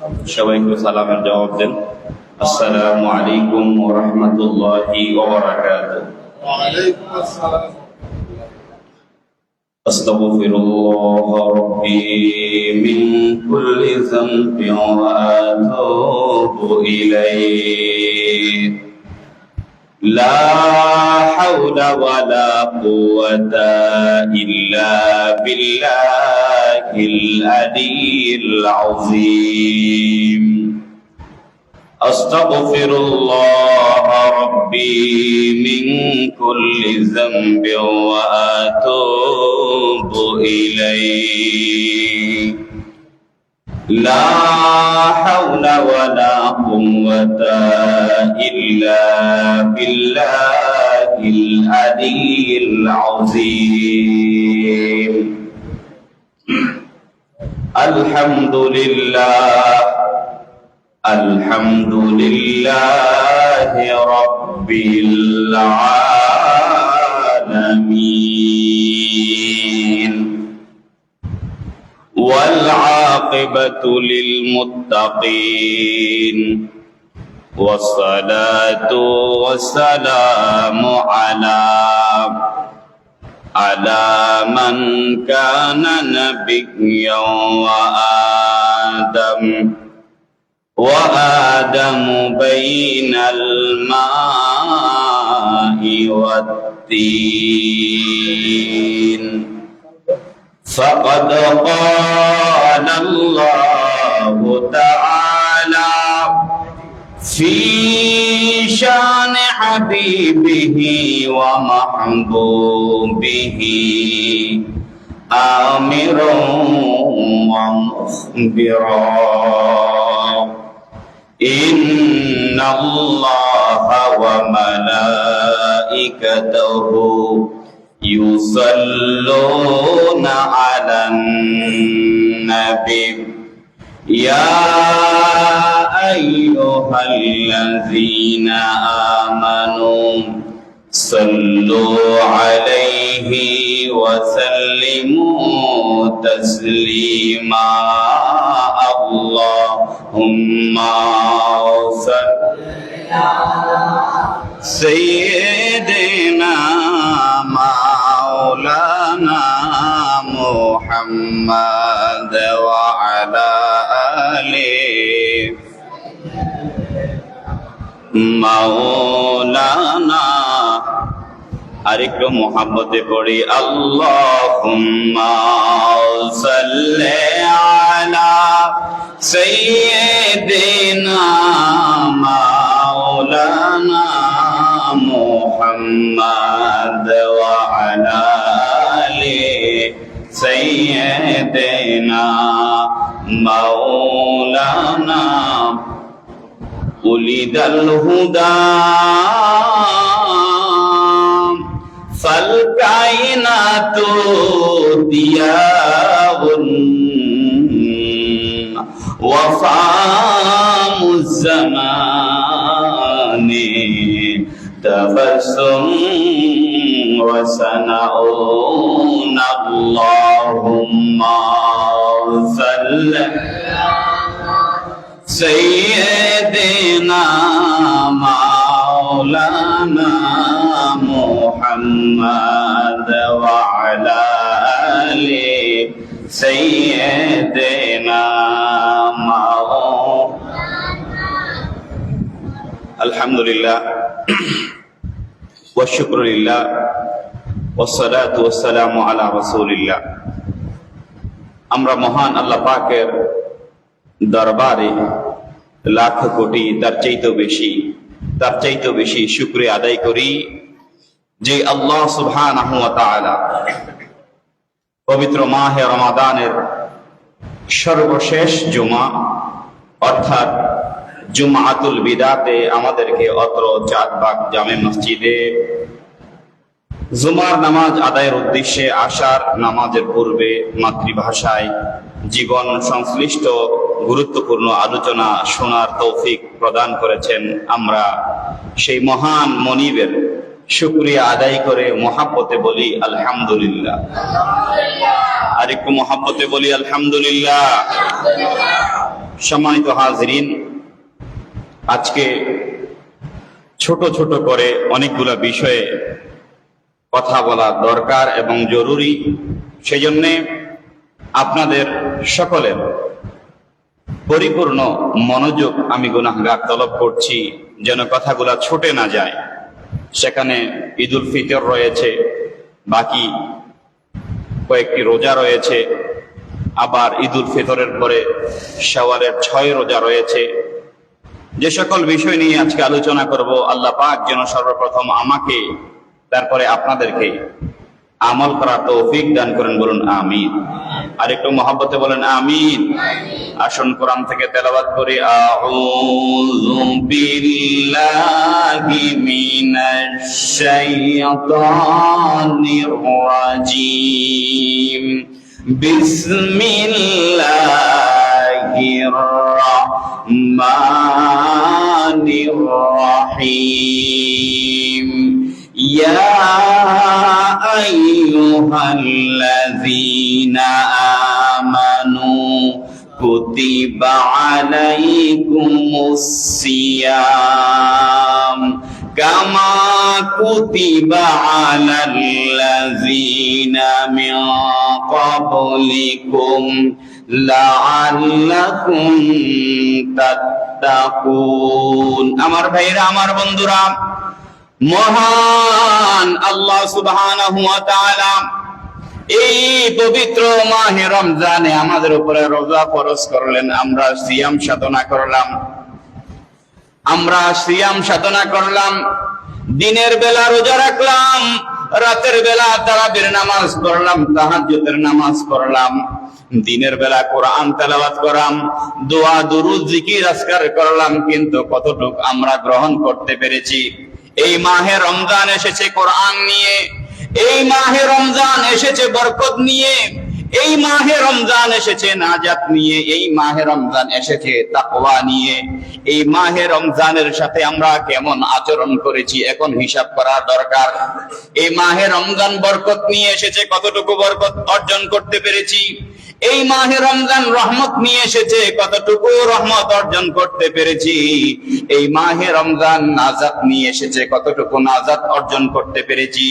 সবাই একটু সালামের জবাব দেন। আসসালামু আলাইকুম ওয়া রাহমাতুল্লাহি ওয়া বারাকাতুহু। ওয়া আলাইকুম আসসালাম। আস্তাগফিরুল্লাহ রাব্বি মিন কুল্লি যামবিন ওয়া আতুবু ইলাইহি। লা হাওলা ওয়া লা কুওয়াতা ইল্লা বিল্লাহিল আলিয়্যিল আযীম। আস্তাগফিরুল্লাহ রাব্বি মিন কুল্লি যামবিন ওয়া আতুবু ইলাইহি। লা হাওলা ওয়া লা কুওয়াতা ইল্লা বিল্লাহিল আলিয়্যিল আযীম। আলহামদুলিল্লাহি রাব্বিল আলামিন। والعاقبة للمتقين والصلاة والسلام على من كان نبيا وآدم بين الماء والطين. فقد قال الله تعالى في شان حبيبه ومحبوبه آمرا ومخبرا: إن الله وملائكته يصلون على النبي يا أيها الذين آمنوا صلوا عليه وسلموا تسليما. اللهم صل على سيدنا مولانا محمد وعلى آله مولانا। আরেকটু মোহাম্মতে পড়ি আল্লাহুম্মা সাল্লি আলা সাইয়্যিদিনা মাওলানা মুহাম্মদ ওয়া আলা আলি সাইয়্যিদিনা মাওলানা। উলিদাল হুদা ফালকাইনাতু দিয়াউন ওয়া ফামুজ জামানি তাবাসসুম ওয়া সানাউন। আল্লাহুম্মা সাল্লি سيدنا مولانا محمد وعلى آل سيدنا الحمد لله والشكر لله والصلاة والسلام على رسول الله। আমরা মহান আল্লাহ পাকের দরবারে লাখ কোটি তার চাইতেও বেশি শুকরিয়া আদায় করি যে আল্লাহ সুবহানাহু ওয়া তাআলা পবিত্র মাহে রমাদানের সর্বশেষ জুমা অর্থাৎ জুমআতুল বিদাতে আমাদেরকে অত্র চাঁদবাগ জামে মসজিদে জুমার নামাজ আদায়ের উদ্দেশ্যে আসার নামাজের পূর্বে মাতৃভাষায় জীবন সংশ্লিষ্ট গুরুত্বপূর্ণ আলোচনা শোনার তৌফিক প্রদান করেছেন। আমরা সেই মহান মনিবের শুকরিয়া আদায় করে মহাব্বতে বলি আলহামদুলিল্লাহ। আর একটু মহাব্বতে বলি আলহামদুলিল্লাহ। সম্মানিত হাজরিন, আজকে ছোট ছোট করে অনেকগুলো বিষয়ে কথা বলা দরকার এবং জরুরি। সেজন্য আপনাদের সকলের পরিপূর্ণ মনোযোগ আমি গুনাহগার তলব করছি, যেন কথাগুলা ছুটে না যায়। সেখানে ঈদুল ফিতর রয়েছে, বাকি কয়েকটি রোজা রয়েছে, আবার ঈদুল ফিতরের পরে শাওয়ালের 6 রোজা রয়েছে। যে সকল বিষয় নিয়ে আজকে আলোচনা করব, আল্লাহ পাক যেন সর্বপ্রথম আমাকে, তারপরে আপনাদেরকে আমল করার তৌফিক দান করেন, বলুন আমিন। আর একটু মহব্বতে বলেন আমিন। আসুন কোরআন থেকে তেলাওয়াত করি। আউযু বিল্লাহি মিনাশ শাইতানির রাজীম। বিসমিল্লাহির রাহমানির রাহিম। ইয়া আইয়ুহাল্লাযীনা আমানু কুতিবা আলাইকুমুস সিয়াম কামা কুতিবা আলাল্লাযীনা মিন ক্বাবলিকুম লাআল্লাকুম তাত্তাকুন। আমার ভাইরা, আমার বন্ধুরা, মহান আল্লাহ সুবহানাহু ওয়া তাআলা এই পবিত্র মাহে রমজানে আমাদের উপরে রোজা ফরজ করলেন। আমরা সিয়াম সাধনা করলাম, দিনের বেলা রোজা রাখলাম, রাতের বেলা তারাবির নামাজ পড়লাম, তাহাজ্জুদের নামাজ পড়লাম, দিনের বেলা কোরআন তেলাওয়াত করলাম, দোয়া দুরূদ জিকির আজকার করলাম। কিন্তু কতটুকু আমরা গ্রহণ করতে পেরেছি? এই মাহে রমজান এসেছে কোরআন নিয়ে, এই মাহে রমজান এসেছে বরকত নিয়ে, এই মাহে রমজান এসেছে নাজাত নিয়ে, এই মাহে রমজান এসেছে তাকওয়া নিয়ে। এই মাহে রমজানের সাথে আমরা কেমন আচরণ করেছি এখন হিসাব করা দরকার। এই মাহে রমজান বরকত নিয়ে এসেছে, কতটুকু বরকত অর্জন করতে পেরেছি? এই মাহে রমজান রহমত নিয়ে এসেছে, কতটুকু রহমত অর্জন করতে পেরেছি? এই মাহে রমজান নাজাত নিয়ে এসেছে, কতটুকু নাজাত অর্জন করতে পেরেছি?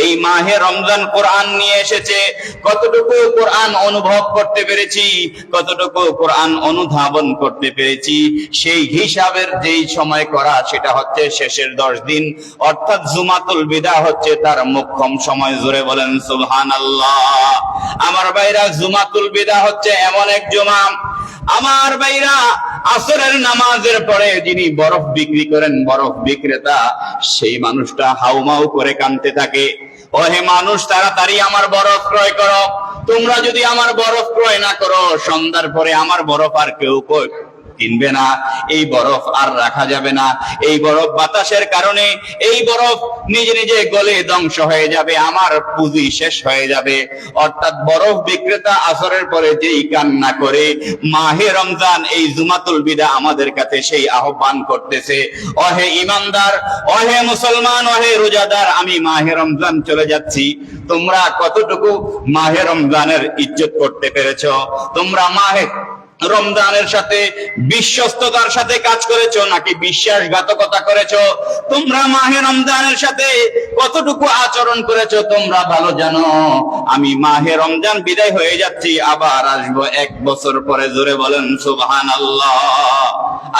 এই মাহে রমজান কোরআন নিয়ে এসেছে, কতটুকু কোরআন অনুভব করতে পেরেছি, কতটুকু কোরআন অনুধাবন করতে পেরেছি? সেই হিসাবের যেই সময় করা, সেটা হচ্ছে শেষের 10 দিন, অর্থাৎ জুমাতুল বিদা হচ্ছে তার মুখ্যম সময়। জোরে বলেন সুবহানাল্লাহ। আমার ভাইরা, জুমাতুল বিদা হচ্ছে এমন এক জুমা, আমার ভাইরা, আসরের নামাজের পরে যিনি বরফ বিক্রি করেন, বরফ বিক্রেতা, সেই মানুষটা হাউমাউ করে কাঁদতে থাকে, ওহে মানুষ, তাড়াতাড়ি আমার বরফ ক্রয় করো। তোমরা যদি আমার বরফ ক্রয় না করো, সন্ধ্যার পরে আমার বরফ আর কেউ কিনবে না, এই বরফ আর রাখা যাবে না। এই বরফ বাতাসের কারণে এই বরফ নিজে নিজে গলে ধ্বংস হয়ে যাবে, আমার পুঁজি শেষ হয়ে যাবে। অর্থাৎ বরফ বিক্রেতা আসরের পরে যেই কান্না করে, মাহে রমজান এই জুমাতুল বিদা আমাদের কাছে সেই আহ্বান করতেছে, ওহে ইমানদার, ওহে মুসলমান, ওহে রোজাদার, আমি মাহে রমজান চলে যাচ্ছি। তোমরা কতটুকু মাহে রমজানের ইজ্জত করতে পেরেছো? তোমরা মাহে রমজানের সাথে বিশ্বস্ততার সাথে কাজ করেছো নাকি বিশ্বাসঘাতকতা করেছো? তোমরা মাহে রমজানের সাথে কতটুকু আচরণ করেছো তোমরা ভালো জানো। আমি মাহে রমজান বিদায় হয়ে যাচ্ছি, আবার আসবো 1 বছর পরে। জোরে বলেন সুবহানাল্লাহ।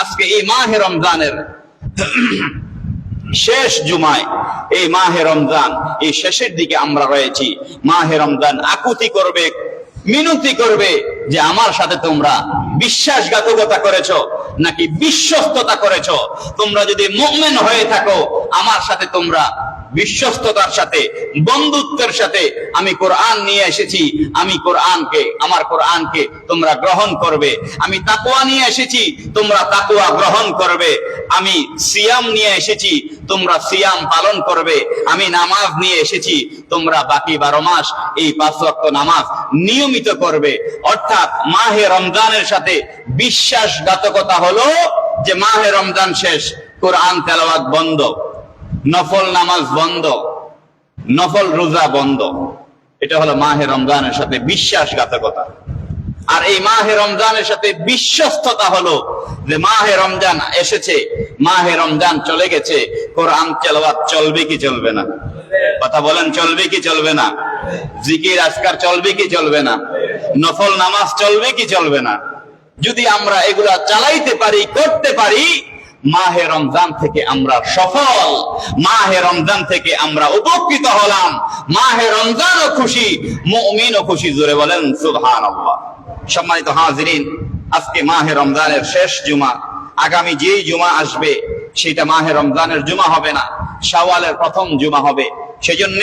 আজকে এই মাহে রমজানের শেষ জুমায়, এই মাহে রমজান এই শেষের দিকে আমরা রয়েছি। মাহে রমজান আকুতি করবে, মিনতি করবে যে আমার সাথে তোমরা বিশ্বাসঘাতকতা করেছো নাকি বিশ্বস্ততা করেছো। তোমরা যদি মুমিন হয়ে থাকো, আমার সাথে তোমরা বিশ্বস্ততার সাথে, বন্ধুত্বের সাথে আমি কোরআন নিয়ে এসেছি, আমি কোরআনকে, আমার কোরআনকে তোমরা গ্রহণ করবে। আমি তাকওয়া নিয়ে এসেছি, তোমরা তাকওয়া গ্রহণ করবে। আমি সিয়াম নিয়ে এসেছি, তোমরা সিয়াম পালন করবে। আমি নামাজ নিয়ে এসেছি, তোমরা বাকি 12 মাস এই 5 ওয়াক্ত নামাজ নিয়মিত করবে। অর্থাৎ মাহে রমজানের সাথে বিশ্বাসঘাতকতা হলো যে মাহে রমজান শেষ, কোরআন তেলাওয়াত বন্ধ, নফল নামাজ বন্ধ, নফল রোজা বন্ধ। এটা হলো মাহে রমজানের সাথে বিশ্বাসঘাতকতা। আর এই মাহে রমজানের সাথে বিশ্বস্ততা হলো যে মাহে রমজান এসেছে, মাহে রমজান চলে গেছে, কোরআন তেলাওয়াত চলবে কি চলবে না? কথা বলেন, চলবে কি চলবে না? জিকির আজকার চলবে কি চলবে না? নফল নামাজ চলবে কি চলবে না? যদি আমরা এগুলা চালাইতে পারি, করতে পারি, মাহে রমজান থেকে আমরা সফল, মাহে রমজান থেকে আমরা উপকৃত হলাম, মাহে রমজানও খুশি, মুমিনও খুশি। জোরে বলেন সুবহানাল্লাহ। সম্মানিত হাজিরিন, আজকে মাহে রমজানের শেষ জুমা। আগামী যেই জুমা আসবে সেটা মাহে রমজানের জুমা হবে না, শাওয়ালের প্রথম জুমা হবে। সেজন্য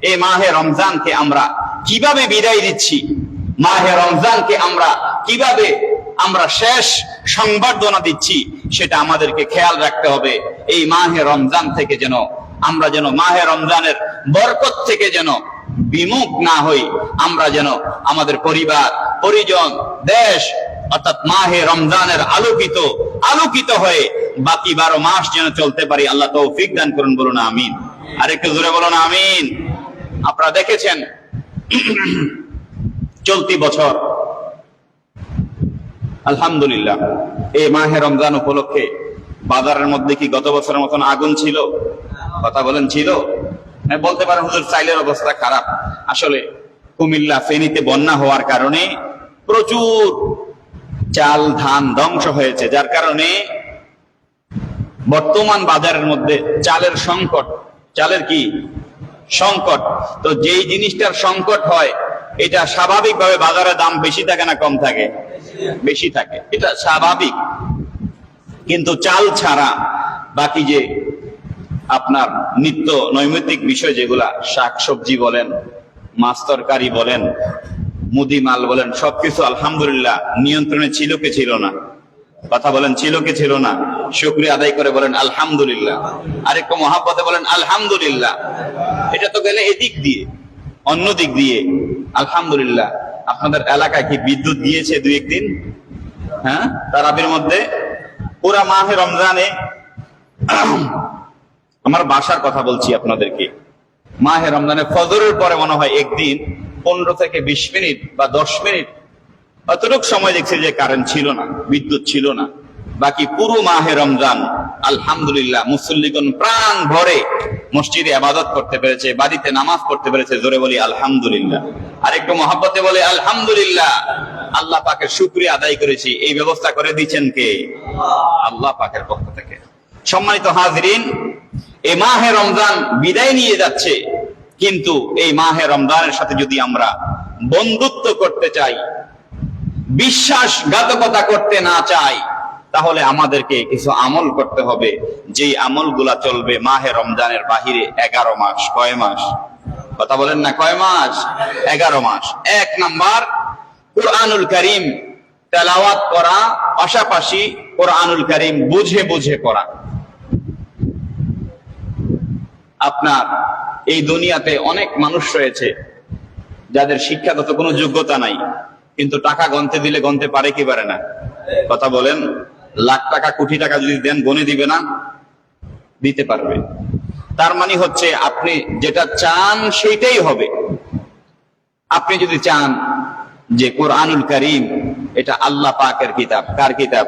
এই মাহে রমজানকে আমরা কিভাবে বিদায় দিচ্ছি, মাহে রমজানকে আমরা কিভাবে শেষ সংবর্ধনা দিচ্ছি, সেটা আমাদেরকে খেয়াল রাখতে হবে। এই মাহে রমজান থেকে আমরা যেন মাহে রমজানের বরকত থেকে যেন বিমুখ না হই, আমরা যেন আমাদের পরিবার, পরিজন, দেশ অর্থাৎ মাহে রমজানের আলোকিত হয়ে বাকি 12 মাস যেন চলতে পারি। আল্লাহ তৌফিক দান করুন, বলুন আমিন। আর একটু জোরে বলুন আমিন। আপনারা দেখেছেন চলতি বছর আলহামদুলিল্লাহ এই মাহে রমজান উপলক্ষে বাজারের মধ্যে কি গত বছরের মতন আগুন ছিল? কথা বলেন, ছিল? বলতে পারেন হুজুর চাইলের অবস্থা খারাপ। আসলে কুমিল্লা, ফেনীতে বন্যা হওয়ার কারণে প্রচুর চাল, ধান ধ্বংস হয়েছে, যার কারণে বর্তমান বাজারের মধ্যে চালের সংকট। চালের কি সংকট? তো যেই জিনিসটার সংকট হয় এটা স্বাভাবিকভাবে বাজারে দাম বেশি থাকে না কম থাকে? বেশি থাকে, এটা স্বাভাবিক। কিন্তু চাল ছাড়া বাকি যে আপনার নিত্য নৈমিত্তিক বিষয় যেগুলা, শাকসবজি বলেন, মাছ তরকারি বলেন, মুদি মাল বলেন, সবকিছু আলহামদুলিল্লাহ নিয়ন্ত্রণে ছিল কি ছিল না? কথা বলেন, ছিল কি ছিল না? শুকরিয়া আদায় করে বলেন আলহামদুলিল্লাহ। আরেকটু মহাব্বতে বলেন আলহামদুলিল্লাহ। এটা তো গেলে এদিক দিয়ে, অন্য দিক দিয়ে আলহামদুলিল্লাহ। আপনাদের এলাকায় কি বিদ্যুৎ দিয়েছে 2-1 দিন? হ্যাঁ, তারাবির মধ্যে পুরা মাহে রমজানে আমার বাসার কথা বলছি আপনাদেরকে, মাহে রমজানে ফজরের পরে মনে হয় একদিন 15 থেকে 20 মিনিট বা 10 মিনিট অতটুক সময় দেখছি যে কারেন্ট ছিল না, বিদ্যুৎ ছিল না। বাকি পুরো মাহে রমজান আলহামদুলিল্লাহ মুসল্লিগণ প্রাণ ভরে মসজিদে ইবাদত করতে পেরেছে, বাড়িতে নামাজ পড়তে পেরেছে। জোরে বলি আলহামদুলিল্লাহ। আর একটু মহব্বতে বলে আলহামদুলিল্লাহ। আল্লাহ পাকের শুকরিয়া আদায় করেছি। এই ব্যবস্থা করে দিচ্ছেন কে? আল্লাহ পাকের পক্ষ থেকে। সম্মানিত হাজিরিন, এই মাহে রমজান বিদায় নিয়ে যাচ্ছে, কিন্তু এই মাহে রমজানের সাথে যদি আমরা বন্ধুত্ব করতে চাই, বিশ্বাসঘাতকতা করতে না চাই, তাহলে আমাদেরকে কিছু আমল করতে হবে, যে আমলগুলা চলবে মাহে রমজানের বাহিরে 11 মাস। কয় মাস? কথা বলেন না, কয় মাস? 11 মাস। 1 নাম্বার, কুরআনুল কারীম তেলাওয়াত করা, পাশাপাশি কুরআনুল কারীম বুঝে বুঝে পড়া। আপনার এই দুনিয়াতে অনেক মানুষ রয়েছে যাদের শিক্ষাগত কোনো যোগ্যতা নাই, কিন্তু টাকা গণতে দিলে গণতে পারে কি পারে না? কথা বলেন, লাখ টাকা, কোটি টাকা যদি দেন গণে দিবে না? দিতে পারবে। তার মানে হচ্ছে আপনি যেটা চান সেইটাই হবে। আপনি যদি চান যে কোরআনুল কারীম এটা আল্লাহ পাকের কিতাব, কার কিতাব?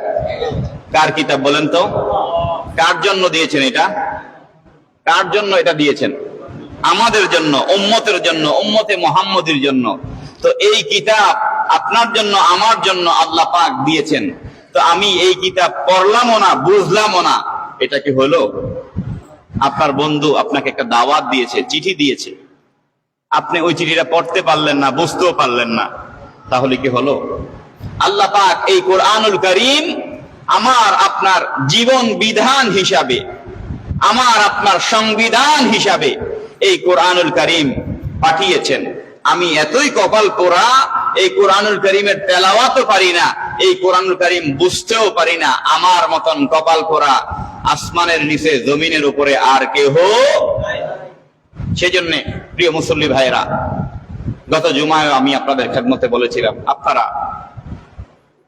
কার কিতাব বলেন তো? কার জন্য দিয়েছেন এটা? কার জন্য এটা দিয়েছেন? আমাদের জন্য, উম্মতের জন্য, উম্মতে মুহাম্মদীর জন্য। তো এই কিতাব আপনার জন্য, আমার জন্য আল্লাহ পাক দিয়েছেন। তো আমি এই কিতাব পড়লামও না, বুঝলামও না, এটা কি হলো? আপনার বন্ধু আপনাকে একটা দাওয়াত দিয়েছে, চিঠি দিয়েছে, আপনি ওই চিঠিটা পড়তে পারলেন না, বুঝতেও পারলেন না, তাহলে কি হলো? আল্লাহ পাক এই কোরআনুল কারীম আমার আপনার জীবন বিধান হিসাবে, আমার আপনার সংবিধান হিসাবে এই কোরআনুল কারীম পাঠিয়েছেন। আমি এতই কপাল পোড়া, এই কোরআনুল কারীমের তেলাওয়াতও পারি না, এই কোরআনুল কারীম বুঝতেও পারি না। আমার মতন কপাল পোড়া আসমানের নিচে, জমিনের উপরে আর কেহ। সেজন্য প্রিয় মুসল্লি ভাইরা, গত জুমায় আমি আপনাদের খেদমতে বলেছিলাম, আপনারা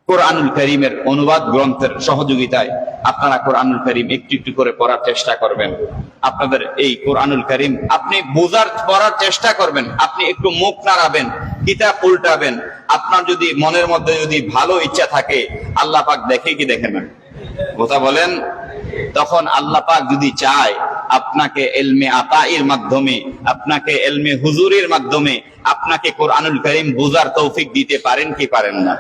কোরআনুল কারীমের অনুবাদ গ্রন্থের সহযোগিতায় আপনারা কোরআনুল কারীম একটু একটু করে পড়ার চেষ্টা করবেন। আপনাদের এই কোরআনুল কারীম আপনি পড়ার চেষ্টা করবেন। আপনি একটু মুখ নাড়াবেন, কিতাব উল্টাবেন, আপনার যদি মনের মধ্যে যদি ভালো ইচ্ছা থাকে, আল্লাহ পাক দেখে কি দেখে না? কথা বলেন। তখন আল্লাহ পাক যদি চায় আপনাকে ইলমে আতাইর মাধ্যমে, আপনাকে ইলমে হুজুরের মাধ্যমে আপনাকে কোরআনুল কারীম বোঝার তৌফিক দিতে পারেন কি পারেন না?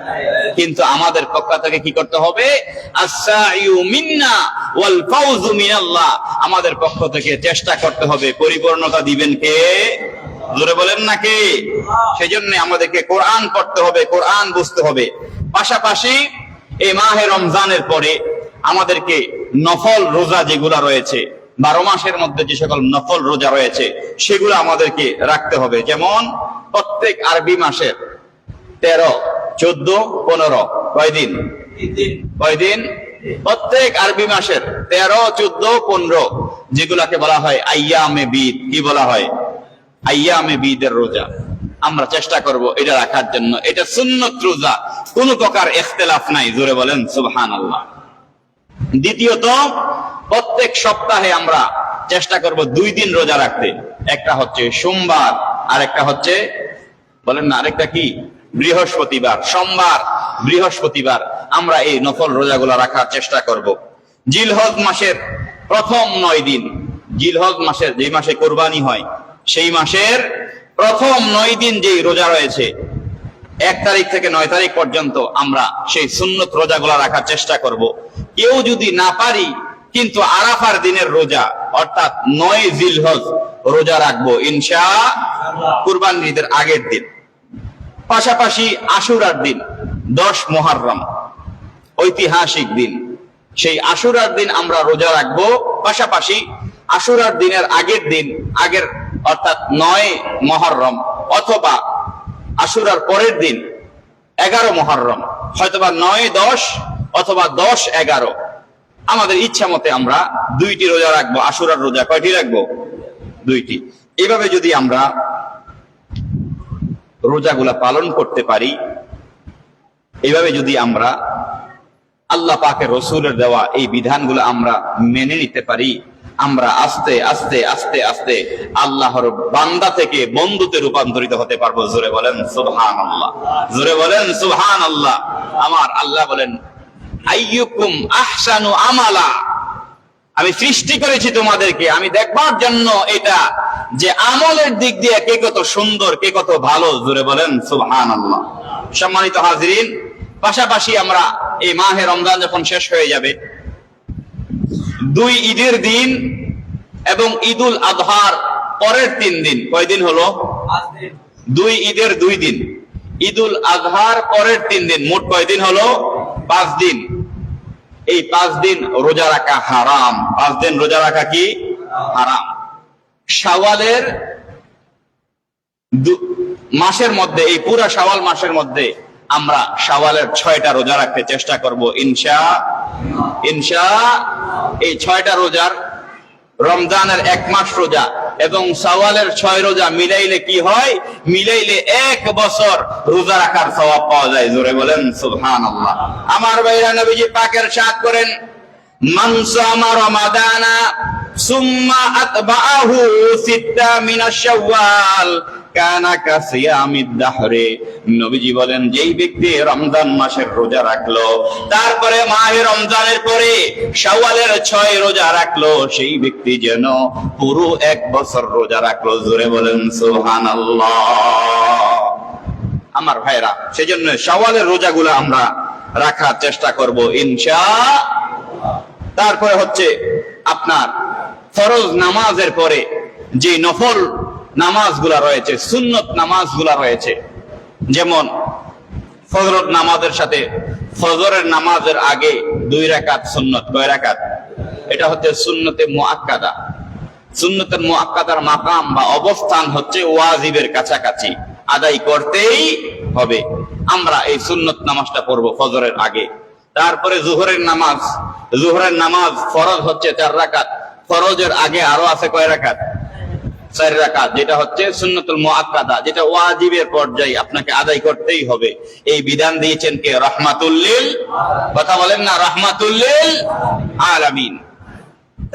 কিন্তু আমাদের পক্ষ থেকে কি করতে হবে? আস-সাইয়ু মিন্না ওয়াল ফাউজু মিনাল্লাহ। আমাদের পক্ষ থেকে চেষ্টা করতে হবে। পরিপূর্ণতা দিবেন কে? জোরে বলেন না কে? সেজন্য আমাদেরকে কোরআন পড়তে হবে, কোরআন বুঝতে হবে। পাশাপাশি এই মাহে রমজানের পরে আমাদেরকে নফল রোজা যেগুলা রয়েছে, 12 মাসের মধ্যে যে সকল নফল রোজা রয়েছে সেগুলো আমাদেরকে রাখতে হবে। যেমন প্রত্যেক আরবি মাসের 13, 14, 15 কয়দিন? কয়দিন? প্রত্যেক আরবি মাসের 13, 14, 15 যেগুলাকে বলা হয় আইয়ামে বিদ। কি বলা হয়? আইয়ামে বিদের রোজা। আমরা চেষ্টা করব এটা রাখার জন্য। এটা সুন্নত রোজা, কোন প্রকার ইখতিলাফ নাই। জোরে বলেন সুবহানাল্লাহ। দ্বিতীয়ত, প্রত্যেক সপ্তাহে আমরা চেষ্টা করব 2 দিন রোজা রাখতে। একটা হচ্ছে সোমবার, আর একটা হচ্ছে, বলেন না, আরেকটা কি? বৃহস্পতিবার। সোমবার, বৃহস্পতিবার আমরা এই নফল রোজাগুলো রাখার চেষ্টা করব। জিলহজ মাসের প্রথম 9 দিন, জিলহজ মাসের যে মাসে কোরবানি হয় সেই মাসের প্রথম 9 দিন যে রোজা রয়েছে, 1 তারিখ থেকে 9 তারিখ পর্যন্ত আমরা সেই সুন্নত রোজাগুলা রাখার চেষ্টা করব। কেউ যদি না পারি, কিন্তু আরাফার দিনের রোজা অর্থাৎ 9 জিলহজ রোজা রাখবো ইনশাআল্লাহ, কুরবানির ঈদের আগের দিন। পাশাপাশি আশুরার দিন, 10 মুহররম, ঐতিহাসিক দিন, সেই আশুরার দিন আমরা রোজা রাখবো। পাশাপাশি আশুরার দিনের আগের দিন, আগের অর্থাৎ 9 মুহররম অথবা আশুরার পরের দিন 11 মুহররম, হয়তোবা 9, 10 অথবা 10, 11, আমাদের ইচ্ছা মতে আমরা 2টি রোজা রাখবো। আশুরার রোজা কয়টি রাখবো? 2টি। এভাবে যদি আমরা রোজাগুলা পালন করতে পারি, এইভাবে যদি আমরা আল্লাহ পাকের রসুলের দেওয়া এই বিধানগুলো আমরা মেনে নিতে পারি, আমরা আস্তে আস্তে আস্তে আস্তে আল্লাহর বান্দা থেকে বন্ধুতে রূপান্তরিত হতে পারবো। জোরে বলেন সুবহানাল্লাহ, জোরে বলেন সুবহানাল্লাহ। আমার আল্লাহ বলেন, আইয়ুকুম আহসানু আমালা, আমি সৃষ্টি করেছি তোমাদেরকে আমি দেখবার জন্য এটা, যে আমলের দিক দিয়ে কে কত সুন্দর, কে কত ভালো। জোরে বলেন সুবহানাল্লাহ। সম্মানিত হাজিরিন, পাশাপাশি আমরা এই মাহে রমজান যখন শেষ হয়ে যাবে, 2 ঈদের দিন এবং ঈদুল আজহার পরের 3 দিন, কয়দিন হলো? 2 ঈদের 2 দিন, ঈদুল আজহার পরের 3 দিন, মোট কয়দিন হলো? 5 দিন। এই 5 দিন রোজা রাখা হারাম। 5 দিন রোজা রাখা কি? হারাম। শাওয়ালের মাসের মধ্যে, এই পুরা শাওয়াল মাসের মধ্যে আমরা শাওয়ালের 6টা রোজা রাখতে চেষ্টা করব ইনশাআল্লাহ। এই 6টা রোজার, রমজানের 1 মাস রোজা এবং শাওয়ালের 6 রোজা মিলাইলে কি হয়? মিলাইলে 1 বছর রোজা রাখার সওয়াব পাওয়া যায়। জোরে বলেন সুবহানাল্লাহ। আমার ভাইরা, নবীজি পাকের সাথ করেন, মান সামা রমাদানা সুম্মা আতবাহু 6 মিনাশ শাওয়াল কানা কাসিয়ামিদ দাহরে। নবীজি বলেন, যেই ব্যক্তি রমজান মাসের রোজা রাখলো, তারপরে মাহে রমজানের পরে শাওয়ালের 6 রোজা রাখলো, সেই ব্যক্তি যেন পুরো 1 বছর রোজা রাখলো। জোরে বলেন সুবহানাল্লাহ। আমার ভাইরা, সেজন্য শাওয়ালের রোজাগুলো আমরা রাখার চেষ্টা করব ইনশাআল্লাহ। তারপরে হচ্ছে আপনার ফরজ নামাজের পরে যে নফল নামাজগুলা রয়েছে, সুন্নত নামাজগুলা রয়েছে, যেমন ফজর নামাজের সাথে ফজরের নামাজের আগে 2 রাকাত সুন্নত। কয় রাকাত? এটা হচ্ছে সুন্নতে মুআক্কাদা। সুন্নতের মুআক্কাদার মাকাম বা অবস্থান হচ্ছে ওয়াজিবের কাছাকাছি, আদায় করতেই হবে। আমরা এই সুন্নত নামাজটা পড়বো ফজরের আগে। তারপরে জোহরের নামাজ, জোহরের নামাজ ফরজ হচ্ছে 4 রাকাত, ফরজের আগে আরো আছে কয় রাকাত? 4 রাকাত, যেটা হচ্ছে সুন্নতুল মুআক্কাদা, যেটা ওয়াজিবের পর্যায়ে আপনাকে আদায় করতেই হবে। এই বিধান দিয়েছেন কে? রাহমাতুল লিল, কথা বলেন না, রাহমাতুল লিল আলামিন।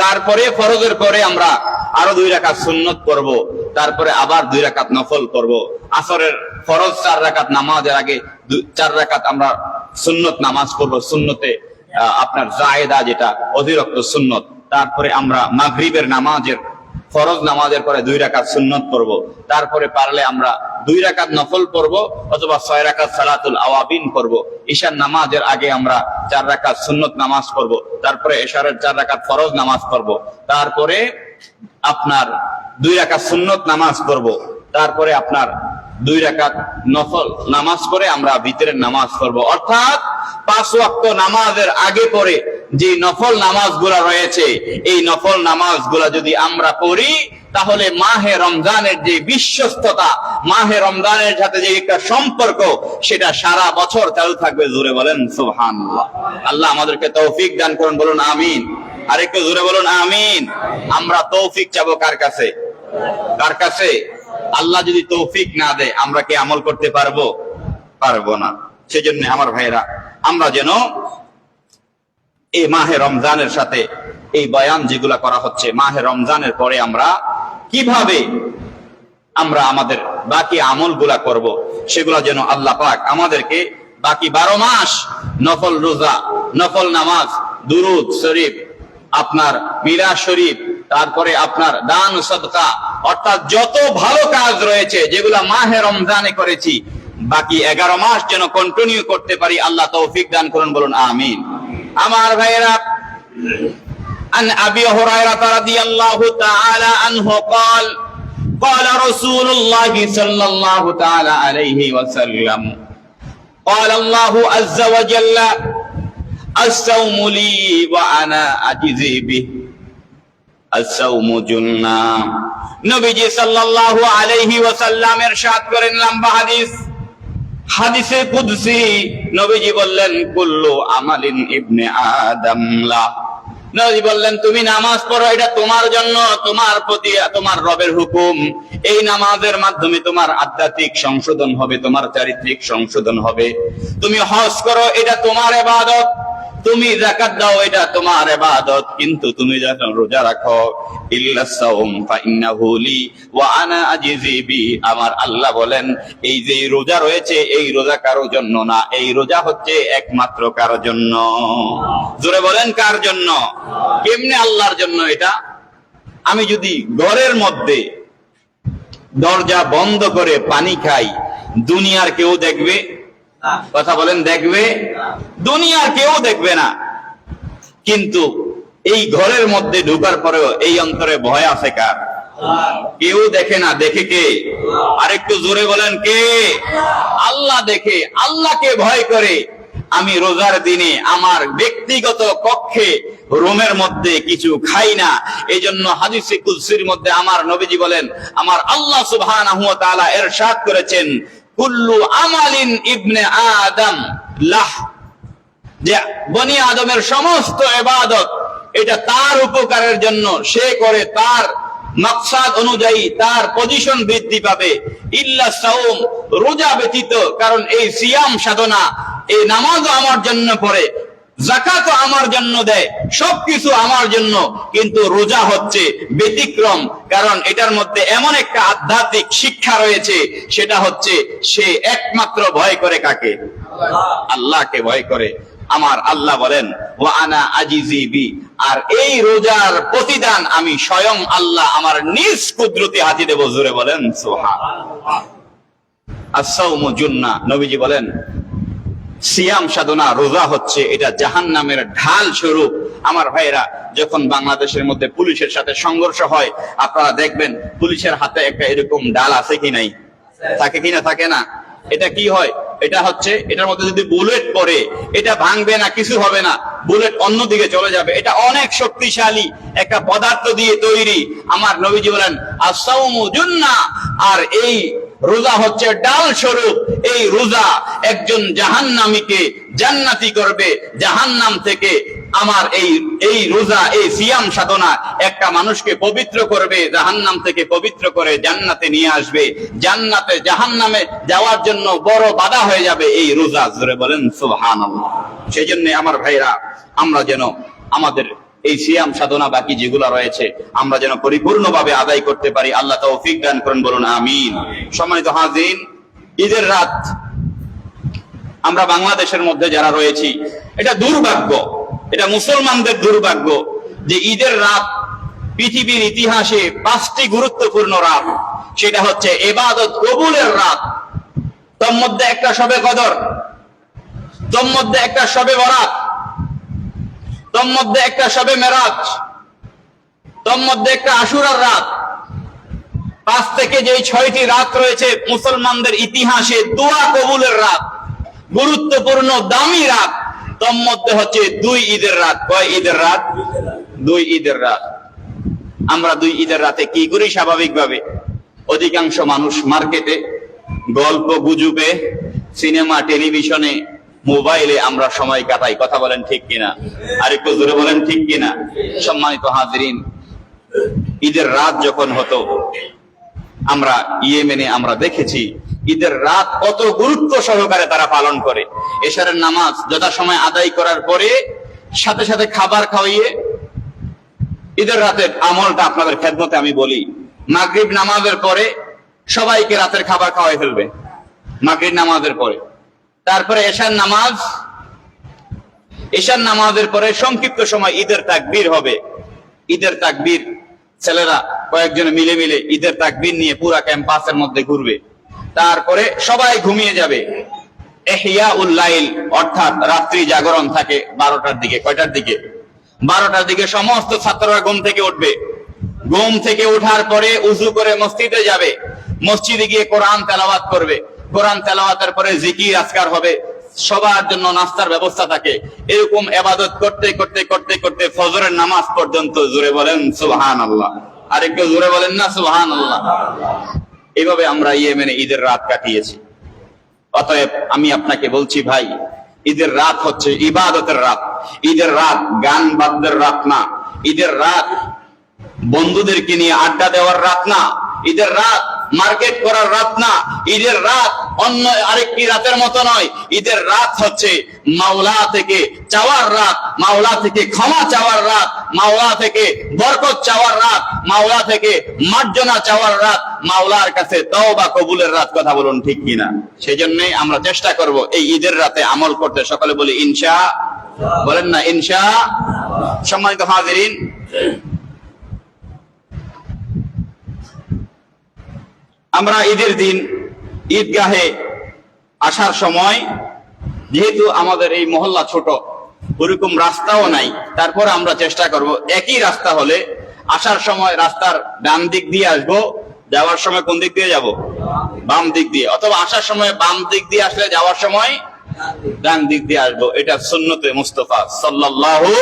তারপরে ফরজের পরে আমরা আরো 2 রাকাত সুন্নত পড়ব, তারপরে আবার 2 রাকাত নফল পড়ব। আসরের ফরজ 4 রাকাত নামাজের আগে 4 রাকাত আমরা সুন্নত নামাজ পড়ব, সুন্নতে আপনার জায়েদা, যেটা অধিরক্ত সুন্নত। তারপরে আমরা মাগরিবের নামাজের ফরজ নামাজের পরে 2 রাকাত সুন্নত পড়ব, তারপরে পারলে আমরা 2 রাকাত নফল পড়ব অথবা 6 রাকাত সালাতুল আওয়াবিন পড়ব। ঈশার নামাজের আগে আমরা 4 রাকাত সুন্নত নামাজ পড়ব, তারপরে এশারের 4 রাকাত ফরজ নামাজ পড়ব, তারপরে আপনার 2 রাকাত সুন্নত নামাজ পড়ব, তারপরে আপনার 2 রাকাত নফল নামাজ পড়ে আমরা ভিতরের নামাজ পড়ব। অর্থাৎ 5 ওয়াক্ত নামাজের আগে পরে যে নফল নামাজগুলা রয়েছে, এই নফল নামাজগুলা যদি আমরা পড়ি, তাহলে মাহে রমজানের যে বিশ্বস্ততা, মাহে রমজানের সাথে যে একটা সম্পর্ক, সেটা সারা বছর চালু থাকবে। জোরে বলেন সুবহানাল্লাহ। আল্লাহ আমাদেরকে তৌফিক দান করুন, বলুন আমিন। আর একটু জোরে বলুন আমিন। আমরা তৌফিক চাবো কার কাছে? কার কাছে? আল্লাহ যদি তৌফিক না দেয়, আমরা কি আমল করতে পারবো? পারবো না। সেজন্য আমার ভাইরা, আমরা যেন এই মাহে রমজানের সাথে এই বয়ান যেগুলা করা হচ্ছে, মাহে রমজানের পরে আমরা কিভাবে আমরা আমাদের বাকি আমলগুলা করব, সেগুলা যেন আল্লাহ পাক আমাদেরকে বাকি 12 মাস নফল রোজা, নফল নামাজ, দুরুদ শরীফ, আপনার মিলাদ শরীফ, তারপরে আপনার দান সদকা, অর্থাৎ যত ভালো কাজ রয়েছে যেগুলা মাহে রমজানে করেছি, বাকি 11 মাস যেন কন্টিনিউ করতে পারি। আল্লাহ তৌফিক দান করুন, বলুন আমিন। আমার ভাইয়েরা, عن أبي هريرة رضي الله تعالى عنه قال قال رسول الله صلى الله تعالى عليه وسلم قال الله عز وجل الصوم لي وأنا أجزي به الصوم جنة নবীজি সাল্লাল্লাহু আলাইহি ওয়াসাল্লাম ইরশাদ করেন, লম্বা হাদিস, হাদিসে কুদসি, নবীজি বললেন কুল্লু আমালিন ইবনে আদম লা, নবী বললেন তুমি নামাজ পড়ো, এটা তোমার জন্য, তোমার প্রতি তোমার রবের হুকুম। এই নামাজের মাধ্যমে তোমার আধ্যাত্মিক সংশোধন হবে, তোমার চারিত্রিক সংশোধন হবে। তুমি হজ করো, এটা তোমার ইবাদত। তুমি যাকাত দাও, এটা তোমার ইবাদত। কিন্তু তুমি যখন রোজা রাখো, ইল্লাস সাওম ফাইন্নাহু লি ওয়া আনা আজজি বি, আমার আল্লাহ বলেন এই যে রোজা রয়েছে, এই রোজা কারো জন্য না, এই রোজা হচ্ছে একমাত্র কার জন্য। জোরে বলেন কার জন্য? কেমনে আল্লাহর জন্য এটা? আমি যদি ঘরের মধ্যে দরজা বন্ধ করে পানি খাই, দুনিয়ার কেউ দেখবে? কথা বলেন, দেখবে? দুনিয়ার কেউ দেখবে না। কিন্তু এই ঘরের মধ্যে ঢোকার পরেও এই অন্তরে ভয় আছে কার? কেউ দেখে না, দেখে কে? আরেকটু জোরে বলেন কে? আল্লাহ দেখে। আল্লাহকে ভয় করে আমি রোজার দিনে আমার ব্যক্তিগত কক্ষে রুমের মধ্যে কিছু খাই না। এই জন্য হাদিসে কুদসির মধ্যে আমার নবীজি বলেন, আমার আল্লাহ সুবহানাহু ওয়া তাআলা ইরশাদ করেছেন, কুল্লু আমালিন ইবনে আদম লাহ, যে বনি আদমের সমস্ত ইবাদত এটা তার উপকারের জন্য, সে করে তার মাকসাদ অনুযায়ী, তার পজিশন বৃদ্ধি পাবে। ইল্লা সাওম, রোজা ব্যতীত, কারণ এই সিয়াম সাধনা, এই নামাজও আমার জন্য পড়ে, যাকাতও আমার জন্য দেয়, সবকিছু আমার জন্য, কিন্তু রোজা হচ্ছে ব্যতিক্রম। কারণ এটার মধ্যে এমন একটা আধ্যাত্মিক শিক্ষা রয়েছে, সেটা হচ্ছে সে একমাত্র ভয় করে কাকে? আল্লাহকে ভয় করে। আমার আল্লাহ বলেন ওয়া আনা আজিজি বি, আর এই রোজার প্রতিদান আমি স্বয়ং আল্লাহ আমার নিজ কুদরতি হাতে দেব। জোরে বলেন সুবহানাল্লাহ। আস-সাওমু জুন্নাহ, নবীজি বলেন সিয়াম সাধনা, রোজা হচ্ছে এটা জাহান্নামের ঢাল স্বরূপ। আমার ভাইরা, যখন বাংলাদেশের মধ্যে পুলিশের সাথে সংঘর্ষ হয়, আপনারা দেখবেন পুলিশের হাতে একটা এরকম ডাল আছে কি নাই? থাকে কিনা? থাকে না? এটা কি হয়? এটা হচ্ছে, এটার মধ্যে যদি বুলেট পড়ে, এটা ভাঙবে না, কিছু হবে না, বুলেট অন্যদিকে চলে যাবে। এটা অনেক শক্তিশালী একটা পদার্থ দিয়ে তৈরি। আমার নবীজি বলেন আস-সাওমু জুন্নাহ, আর এই রোজা হচ্ছে ডাল স্বরূপ। এই রোজা একজন জাহান্নামীকে জান্নাতি করবে, জাহান্নাম থেকে আমার এই রোজা, এই সিয়াম সাধনা একটা মানুষকে পবিত্র করবে, জাহান্নাম থেকে পবিত্র করে জান্নাতে নিয়ে আসবে। জান্নাতে জাহান্নামে যাওয়ার জন্য বড় বাধা হয়ে যাবে এই রোজা। জোরে বলেন সুবহানাল্লাহ। সেই জন্য আমার ভাইরা, আমরা যেন আমাদের এই সিয়াম সাধনা বাকি যেগুলো রয়েছে আমরা যেন পরিপূর্ণভাবে আদায় করতে পারি। আল্লাহ তৌফিক দান করেন, বলুন আমিন। সম্মানিত হাজিরিন, ঈদের রাত আমরা বাংলাদেশের মধ্যে যারা রয়েছি, এটা দুর্ভাগ্য, এটা মুসলমানদের দুর্ভাগ্য যে ঈদের রাত পৃথিবীর ইতিহাসে 5টি গুরুত্বপূর্ণ রাত, সেটা হচ্ছে ইবাদত কবুলের রাত। তোর মধ্যে একটা শবে কদর, তোর মধ্যে একটা শবে বরাত, তোর মধ্যে একটা শবে মেরাজ, তোর মধ্যে একটা আশুরার রাত। 5 থেকে যে 6টি রাত রয়েছে মুসলমানদের ইতিহাসে দোয়া কবুলের রাত, গুরুত্বপূর্ণ দামি রাত। তোর মধ্যে হচ্ছে 2 ঈদের রাত। কয় ঈদের রাত? 2 ঈদের রাত। আমরা 2 ঈদের রাতে কি করি? স্বাভাবিকভাবে অধিকাংশ মানুষ মার্কেটে, গল্প গুজবে, সিনেমা, টেলিভিশনে, মোবাইলে আমরা সময় কাটাই। কথা বলেন ঠিক কিনা? আর একটু জোরে বলেন ঠিক কিনা? সম্মানিত হাজিরিন, ঈদের রাত যখন হতো, আমরা ইয়েমেনে আমরা দেখেছি ঈদের রাত কত গুরুত্ব সহকারে তারা পালন করে। এশারের নামাজ যথাসময় আদায় করার পরে সাথে সাথে খাবার খাওয়িয়ে, ঈদের রাতের আমলটা আপনাদের খেদমতে আমি বলি, মাগরিব নামাজের পরে সবাইকে রাতের খাবার খাওয়াই ফেলবে, মাগরিব নামাজের পরে। তারপরে এশার নামাজের পরে সংক্ষিপ্ত সময় ঈদের তাকবীর হবে। ঈদের তাকবীর, ছেলেরা কয়েকজন মিলে মিলে ঈদের তাকবীর নিয়ে পুরা ক্যাম্পাসের মধ্যে ঘুরবে। তারপরে সবাই ঘুমিয়ে যাবে। ইহইয়াউল লাইল, অর্থাৎ রাত্রি জাগরণ থাকে 12টার দিকে। কয়টার দিকে? 12টার দিকে সমস্ত ছাত্ররা ঘুম থেকে উঠবে। ঘুম থেকে ওঠার পরে উযু করে মসজিদে যাবে। মসজিদে গিয়ে কোরআন তেলাওয়াত করবে। কোরআন তেলাওয়াতের পরে জিকির আজকার হবে। সবার জন্য নাস্তার ব্যবস্থা থাকে। এরকম ইবাদত করতে করতে করতে করতে ফজরের নামাজ পর্যন্ত। জোরে বলেন সুবহানাল্লাহ। আর একটু জোরে বলেন না সুবহানাল্লাহ। এইভাবে আমরা ইয়েমেনে ঈদের রাত কাটিয়েছি। অতএব আমি আপনাকে বলছি ভাই, ঈদের রাত হচ্ছে ইবাদতের রাত। ঈদের রাত গান বাদ্যের রাত না। ঈদের রাত বন্ধুদেরকে নিয়ে আড্ডা দেওয়ার রাত না। ঈদের রাত মার্কেট করার রাত না। ঈদের রাত অন্য আরেকটি রাতের মতো নয়। ঈদের রাত হচ্ছে মাওলা থেকে চাওয়ার রাত, মাওলা থেকে ক্ষমা চাওয়ার রাত, মাওলা থেকে বরকত চাওয়ার রাত, মাওলা থেকে মার্জনা চাওয়ার রাত, মাওলার কাছে তওবা কবুলের রাত। কথা বলুন ঠিক কিনা? সেজন্যই আমরা চেষ্টা করব এই ঈদের রাতে আমল করতে। সকলে বলি ইনশাআল্লাহ। বলেন না ইনশাআল্লাহ। সম্মানিত হাজিরিন, আমরা ঈদের দিন ঈদগাহে আসার সময়, যেহেতু আমাদের এই মহল্লা ছোট, ওরকম রাস্তাও নাই, তারপর আমরা চেষ্টা করব একই রাস্তা হলে আসার সময় রাস্তার ডান দিক দিয়ে আসবো, যাওয়ার সময় কোন দিক দিয়ে যাব? বাম দিক দিয়ে। অথবা আসার সময় বাম দিক দিয়ে আসলে যাওয়ার সময় ডান দিক দিয়ে আসবো। এটা সুন্নতে মুস্তাফা সাল্লাল্লাহু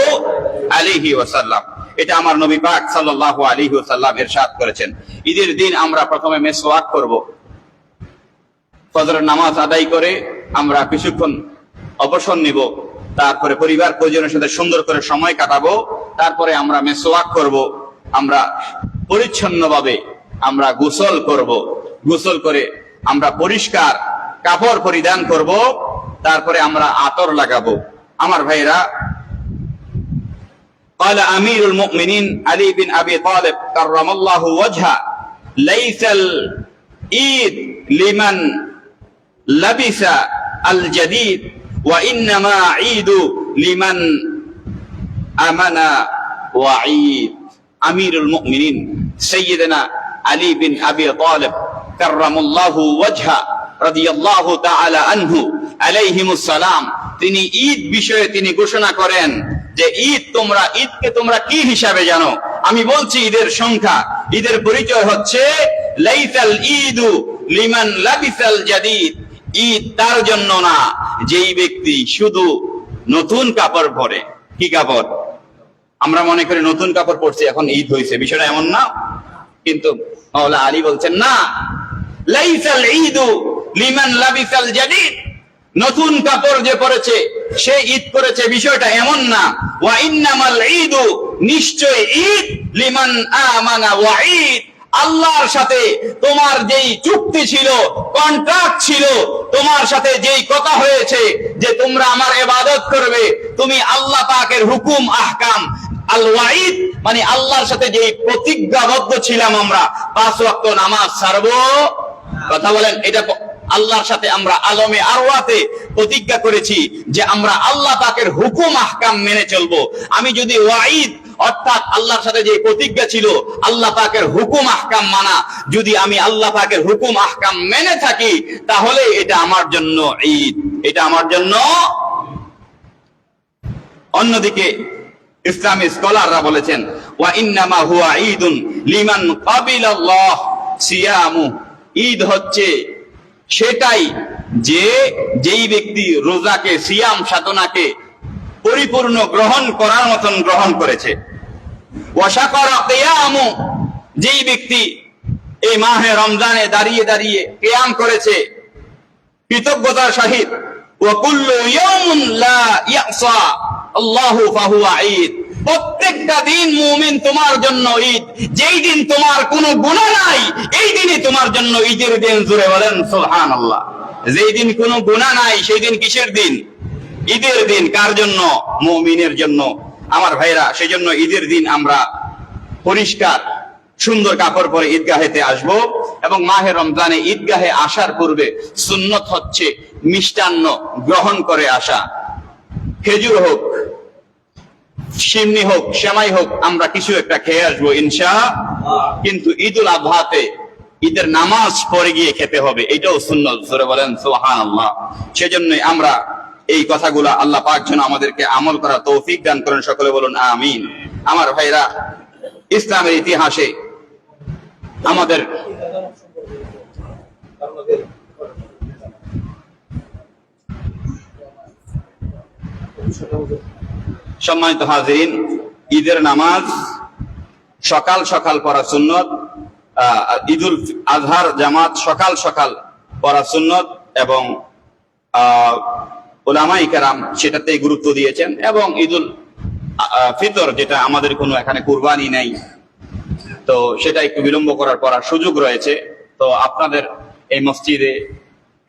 আলাইহি ওয়াসাল্লাম। এটা আমার নবী পাক সাল্লাল্লাহু আলাইহি ওয়াসাল্লাম ইরশাদ করেছেন। ঈদের দিন আমরা প্রথমে মিসওয়াক করব। ফজরের নামাজ আদায় করে আমরা কিছুক্ষণ অবসর নিব। তারপরে পরিবার পরিজনের সাথে সুন্দর করে সময় কাটাবো। তারপরে আমরা মিসওয়াক করব। আমরা পরিচ্ছন্নভাবে আমরা গোসল করব। গোসল করে আমরা পরিষ্কার কাপড় পরিধান করব। তারপরে আমরা আতর লাগাবো। আমার ভাইরা, قال أمير المؤمنين علي بن أبي طالب كرم الله وجهه ليس العيد لمن لبس الجديد وإنما عيد لمن آمن وعيد। أمير المؤمنين سيدنا علي بن أبي طالب كرم الله وجهه رضي الله تعالى عنه আলাইহিমুস সালাম, তিনি ঈদ বিষয়ে তিনি ঘোষণা করেন যে ঈদকে তোমরা কি হিসাবে জানো? আমি বলছি ঈদের সংখ্যা, ঈদের পরিচয় হচ্ছে লাইসাল ঈদু লিমান লাবিসাল জাদিদ। ঈদ তার জন্য না যেই ব্যক্তি শুধু নতুন কাপড় পরে। কি কাপড়? আমরা মনে করি নতুন কাপড় পরছি এখন ঈদ হয়েছে, বিষয়টা এমন না। কিন্তু মাওলা আলী বলছেন না, লাইসাল ঈদু লিমান লাবিসাল জাদিদ। নতুন কাপড় যে পরেছে সে ঈদ করেছে, বিষয়টা এমন না। ওয়া ইন্নামাল ঈদু, নিশ্চয় ঈদ লিমান আমানা ওয়া ঈদ, আল্লাহর সাথে তোমার যেই চুক্তি ছিল, কন্ট্রাক্ট ছিল, তোমার সাথে যেই কথা হয়েছে যে তোমরা আমার ইবাদত করবে, তুমি আল্লাহ পাকের হুকুম আহকাম আল ওয়াঈদ মানে আল্লাহর সাথে যে প্রতিজ্ঞাবদ্ধ ছিলাম আমরা 5 ওয়াক্ত নামাজ ছাড়বো, কথা বলেন, এটা আল্লাহর সাথে আমরা আলমে আরওয়াতে প্রতিজ্ঞা করেছি যে আমরা আল্লাহ পাকের হুকুম আহকাম মেনে চলবো। আমি যদি ওয়াঈদ অর্থাৎ আল্লাহর সাথে যে প্রতিজ্ঞা ছিল আল্লাহ পাকের হুকুম আহকাম মানা, যদি আমি আল্লাহ পাকের হুকুম আহকাম মেনে থাকি তাহলে এটা আমার জন্য ঈদ, এটা আমার জন্য। অন্যদিকে ইসলামী স্কলাররা বলেছেন ওয়া ইন্নামা হুয়া ঈদুন লিমান ক্বাবিলাল্লাহ সিয়ামু, ঈদ হচ্ছে সেটাই যেই ব্যক্তি রোজাকে, সিয়াম সাধনাকে পরিপূর্ণ গ্রহণ করার মতন গ্রহণ করেছে। ওয়া শাকারা কিয়ামু, যেই ব্যক্তি এই মাহে রমজানে দাঁড়িয়ে দাঁড়িয়ে কিয়াম করেছে কৃতজ্ঞতার সহিত। ওয়া কুল্লু ইয়াউমিন লা ইয়াসা আল্লাহু ফাহুয়া ঈদ, প্রত্যেকটা দিন মুমিন তোমার জন্য ঈদ। যেই দিন তোমার কোনো গুনাহ নাই এই দিনই তোমার জন্য ঈদের দিন। জোরে বলেন সুবহানাল্লাহ। যেই দিন কোনো গুনাহ নাই সেই দিন কিসের দিন? ঈদের দিন। কার জন্য? মুমিনের জন্য। আমার ভাইরা, সেজন্য ঈদের দিন আমরা পরিষ্কার সুন্দর কাপড় পরে ঈদগাহেতে আসব এবং মাহে রমজানে ঈদগাহে আসার পূর্বে সুন্নত হচ্ছে মিষ্টান্ন গ্রহণ করে আসা। খেজুর হোক, সিমনি হোক, সেমাই হোক, আমরা কিছু একটা খেয়ে আসবো ইনশাআল্লাহ। কিন্তু ঈদুল আযহাতে ঈদের নামাজ পড়ে গিয়ে খেতে হবে, এটাও সুন্নত। জোরে বলেন সুবহানাল্লাহ। সেজন্যই আমরা এই কথাগুলো আল্লাহ পাক যেন আমাদেরকে আমল করার তৌফিক দান করেন, সকলে বলুন আমিন। আমার ভাইরা, ইসলামের ইতিহাসে আমাদের সম্মানিত হাজিরিন, ঈদের নামাজ সকাল সকাল পড়া সুন্নত। ঈদুল আজহার জামাত সকাল সকাল পড়া সুন্নত এবং উলামায়ে কেরাম সেটাতে গুরুত্ব দিয়েছেন। এবং ঈদুল ফিতর, যেটা আমাদের কোনো এখানে কুরবানি নাই, তো সেটা একটু বিলম্ব করার সুযোগ রয়েছে। তো আপনাদের এই মসজিদে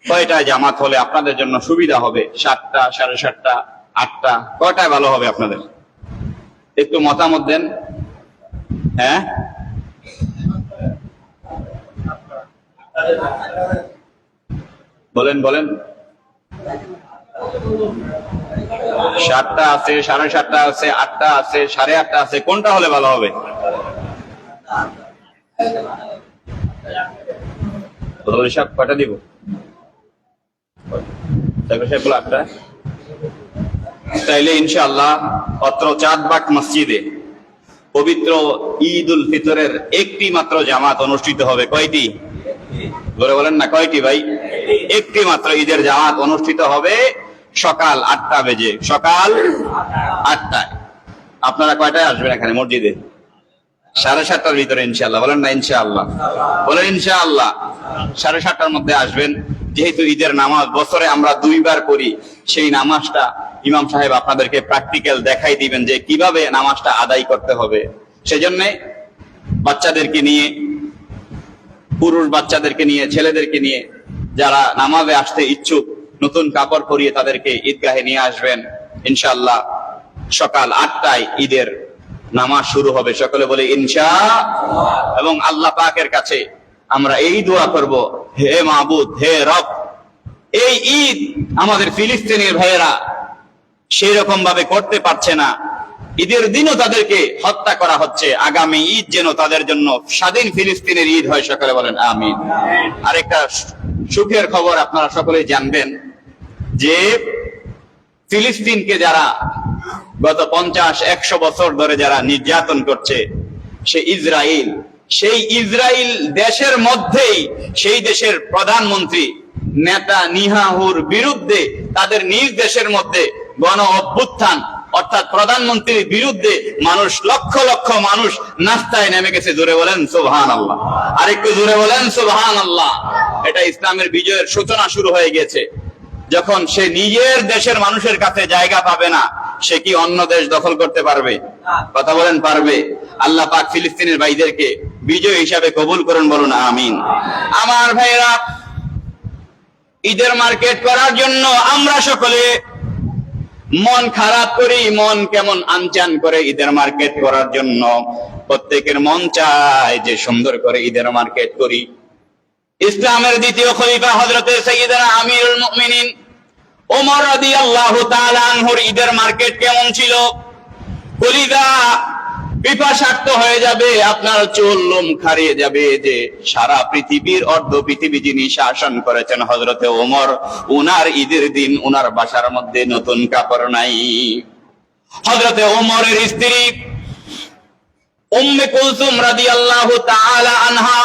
কয়টায় জামাত হলে আপনাদের জন্য সুবিধা হবে? 7টা, 7:30, 8টা, কয়টায় ভালো হবে আপনাদের? একটু মতামত দেন। হ্যাঁ, বলেন বলেন। 7টা আছে, 7:30 আছে, 8টা আছে, 8:30 আছে, কোনটা হলে ভালো হবে? সব কয়টা দিব? 8টা। তাইলে ইনশাআল্লাহ অত্র চাঁদবাগ মসজিদে পবিত্র ঈদুল ফিতরের একটি মাত্র জামাত অনুষ্ঠিত হবে। কয়টি? বলে বলেন না, কয়টি ভাই? একটি মাত্র ঈদের জামাত অনুষ্ঠিত হবে সকাল 8টা বেজে, সকাল 8টায়। আপনারা কয়টায় আসবেন এখানে মসজিদে? 7:30টার ভিতরে ইনশাআল্লাহ। বলেন না ইনশাআল্লাহ? বলেন ইনশাআল্লাহ। 7:30টার মধ্যে আসবেন। যেহেতু ঈদের নামাজ বছরে আমরা 2বার পড়ি, সেই নামাজটা ইমাম সাহেব আপনাদেরকে প্র্যাকটিক্যাল দেখাই দিবেন যে কিভাবে নামাজটা আদায় করতে হবে। সেজন্য বাচ্চাদেরকে নিয়ে, পুরুষ বাচ্চাদেরকে নিয়ে, ছেলেদেরকে নিয়ে যারা নামাজে আসতে ইচ্ছুক, নতুন কাপড় পরিয়ে তাদেরকে ঈদগাহে নিয়ে আসবেন ইনশাআল্লাহ। সকাল 8টায় ঈদের নামাজ শুরু হবে। সকলে বলে ইনশাআল্লাহ। এবং আল্লাহ পাকের কাছে আমরা এই দোয়া করব, হে মাবুদ, হে রব, এই ঈদ আমাদের ফিলিস্তিনের ভাইয়েরা সেই রকম ভাবে করতে পারছে না, ঈদের দিনও তাদেরকে হত্যা করা হচ্ছে। আগামী ঈদ যেন তাদের জন্য স্বাধীন ফিলিস্তিনের ঈদ হয়। সকলে বলেন আমিন। আরেকটা সুখের খবর আপনারা সকলেই জানবেন যে ফিলিস্তিনকে যারা গত 50-100 বছর ধরে যারা নির্যাতন করছে, সেই ইসরায়েল দেশের মধ্যেই সেই দেশের প্রধানমন্ত্রী নেতানিয়াহুর বিরুদ্ধে তাদের নিজ দেশের মধ্যে গণ অভ্যুত্থান, অর্থাৎ প্রধানমন্ত্রীর বিরুদ্ধে মানুষ, লক্ষ লক্ষ মানুষ নাস্তায় নেমে গেছে। জোরে বলেন সুবহানাল্লাহ। আরেকটু জোরে বলেন সুবহানাল্লাহ। এটা ইসলামের বিজয়ের সূচনা শুরু হয়ে গেছে। যখন সে নিজের দেশের মানুষের কাছে জায়গা পাবে না, সে কি অন্য দেশ দখল করতে পারবে? কথা বলেন, পারবে? আল্লাহ পাক ফিলিস্তিনের ভাইদেরকে বিজয় হিসাবে কবুল করুন, বলুন আমিন। আমার ভাইরা, ঈদের মার্কেট করার জন্য আমরা সকলে মন খারাপ করি, মন কেমন আনচান করে ঈদের মার্কেট করার জন্য। প্রত্যেকের মন চায় যে সুন্দর করে ঈদের মার্কেট করি। ইসলামের দ্বিতীয় খলিফা হযরতে সাইয়্যিদুনা আমিরুল মুমিনিন ওমর রাদিয়াল্লাহু তাআলা আনহুর ঈদের মার্কেট কেমন ছিল? কলিজা পিপাসার্ত হয়ে যাবে, আপনার চুল লোম খারিয়ে যাবে যে সারা পৃথিবীর অর্ধ পৃথিবী যিনি শাসন করেছেন হযরতে ওমর, উনার ঈদের দিন উনার বাসার মধ্যে নতুন কাপড় নাই। হযরতে ওমরের স্ত্রী উম্মে কুলসুম রাদিয়াল্লাহু তাআলা আনহা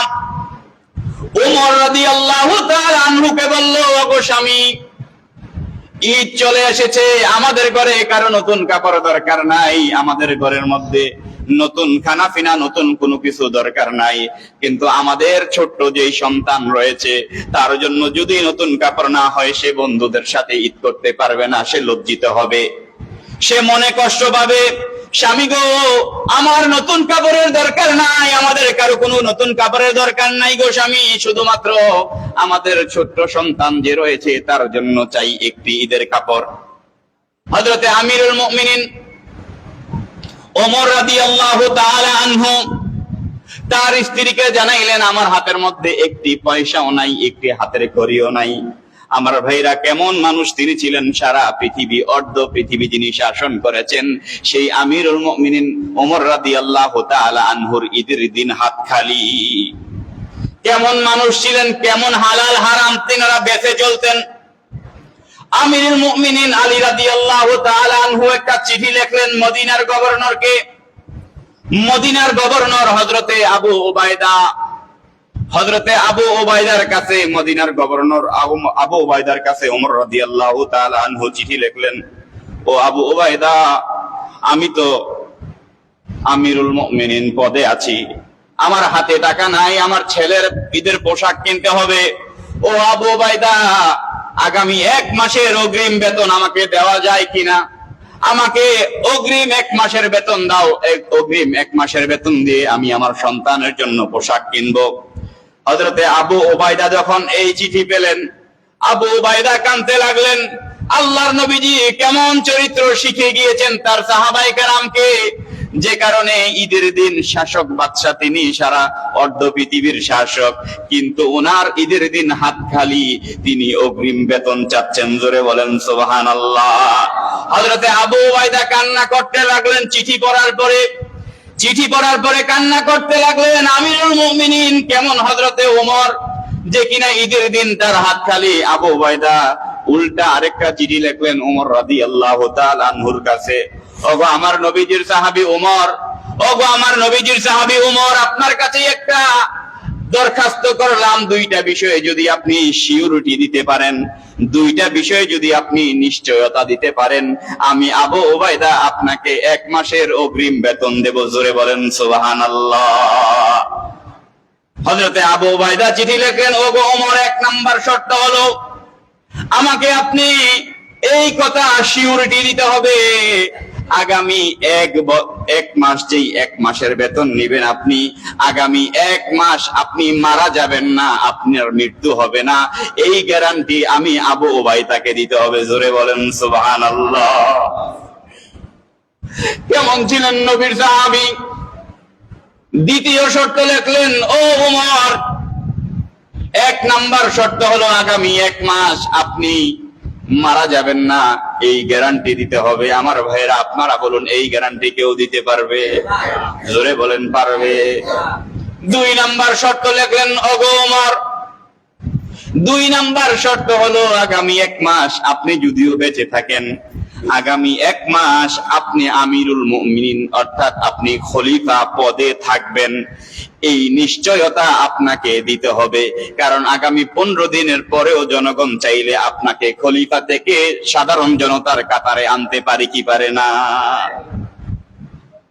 ওমর রাদিয়াল্লাহু তাআলা আনহুকে বলল, ওগো স্বামী, ঈদ চলে এসেছে, আমাদের ঘরে কারো নতুন কাপড় দরকার নাই, আমাদের ঘরের মধ্যে নতুন খানাফিনা নতুন কোনো কিছু দরকার নাই, কিন্তু আমাদের ছোট্ট যেই সন্তান রয়েছে তার জন্য যদি নতুন কাপড় না হয় সে বন্ধুদের সাথে ঈদ করতে পারবে না, সে লজ্জিত হবে, সে মনে কষ্ট পাবে। স্বামী গো, আমার নতুন কাপড়ের দরকার নাই, আমাদের কারো কোনো নতুন কাপড়ের দরকার নাই গো স্বামী, শুধুমাত্র আমাদের ছোট্ট সন্তান যে রয়েছে তার জন্য চাই একটি ঈদের কাপড়। হযরতে আমিরুল মুমিনিন ওমর রাদিয়াল্লাহু তাআলা আনহু তার স্ত্রীকে জানাইলেন, আমার হাতের মধ্যে একটি পয়সাও নাই, একটি হাতের ঘড়িও নাই। আমার ভাইরা, কেমন মানুষ তিনি ছিলেন! সারা পৃথিবী অর্ধ পৃথিবী যিনি শাসন করেছেন সেই আমিরুল মুমিনিন ওমর রাদিয়াল্লাহু তাআলা আনহুর ঈদের দিন হাত খালি। কেমন মানুষ ছিলেন, কেমন হালাল হারাম তিনারা বেঁচে চলতেন। আমিরুল মুমিনিন আলী রাদিয়াল্লাহু তাআলা আনহু একটা চিঠি লিখলেন মদিনার গভর্নরকে। মদিনার গভর্নর হযরতে আবু ওবায়দার কাছে, মদিনার গভর্নর আবু ওবায়দার কাছে ওমর রাদিয়াল্লাহু তাআলা আনহু চিঠি লিখলেন, ও আবু ওবায়দা, আমি তো আমিরুল মুমিনিন পদে আছি, আমার হাতে টাকা নাই, আমার ছেলের ঈদের পোশাক কিনতে হবে। ও আবু ওবায়দা, আগামী 1 মাসের অগ্রিম বেতন আমাকে দেওয়া যায় কিনা? আমাকে অগ্রিম 1 মাসের বেতন দাও, অগ্রিম 1 মাসের বেতন দিয়ে আমি আমার সন্তানের জন্য পোশাক কিনবো। হযরতে আবু ওবায়দা যখন এই চিঠি পেলেন, আবু ওবায়দা কাঁদতে লাগলেন। আল্লাহর নবীজি কেমন চরিত্র শিখে গিয়েছেন তার সাহাবায়ে কেরামকে, যে কারণে ঈদের দিন শাসক বাদশা, তিনি সারা অর্ধ পৃথিবীর শাসক, কিন্তু ওনার ঈদের দিন হাত খালি, তিনি অগ্রিম বেতন চাচ্ছেন। জোরে বলেন সুবহানাল্লাহ। হযরতে আবু ওবায়দা কান্না করতে লাগলেন চিঠি পড়ার পরে কান্না করতে লাগলেন। আমিরুল মুমিনিন কেমন হযরতে ওমর, যে কিনা ঈদের দিন তার হাত খালি। আবু ওবায়দা উল্টা আরেকটা চিঠি লিখলেন ওমর রাদিয়াল্লাহু তাআলা আনহুর কাছে, ওগো আমার নবীজির সাহাবী ওমর, ওগো আমার নবীজির সাহাবী ওমর, আপনার কাছে একটা দরখাস্ত করলাম, 2টা বিষয়ে যদি আপনি সিউরিটি দিতে পারেন, 2টা বিষয়ে যদি আপনি নিশ্চয়তা দিতে পারেন, আমি আবু ওবায়দা আপনাকে 1 মাসের অগ্রিম বেতন দেব। জোরে বলেন সুবহানাল্লাহ। হযরতে আবু ওবায়দা চিঠি লেখেন, ওগো ওমর, 1 নাম্বার শর্ত হলো আমাকে আপনি এই কথা সিউরিটি দিতে হবে, আগামী 1 মাস, যেই 1 মাসের বেতন নেবেন আপনি, আগামী 1 মাস আপনি মারা যাবেন না, আপনার মৃত্যু হবে না, এই গ্যারান্টি আমি আবু ওবায়দাকে দিতে হবে। জোরে বলেন সুবহানাল্লাহ। কেমন ছিলেন নবীর সাহাবী! দ্বিতীয় শর্ত লিখলেন, ও ওমর, 1 নাম্বার শর্ত হলো আগামী 1 মাস আপনি মারা যাবেন না, এই গ্যারান্টি দিতে হবে। আমার ভাইরা, আপনারা বলুন, এই গ্যারান্টি কেউ দিতে পারবে? জোরে বলেন, পারবে? 2 নাম্বার শর্ত লিখলেন, ওগো ওমর, 2 নাম্বার শর্ত হলো আগামী 1 মাস আপনি যদিও বেঁচে থাকেন, আগামী 1 মাস আপনি আমিরুল মুমিনিন অর্থাৎ আপনি খলিফা পদে থাকবেন, এই নিশ্চয়তা আপনাকে দিতে হবে। কারণ আগামী 15 দিনের পরেও জনগণ চাইলে আপনাকে খলিফা থেকে সাধারণ জনতার কাতারে আনতে পারে কি পারে না?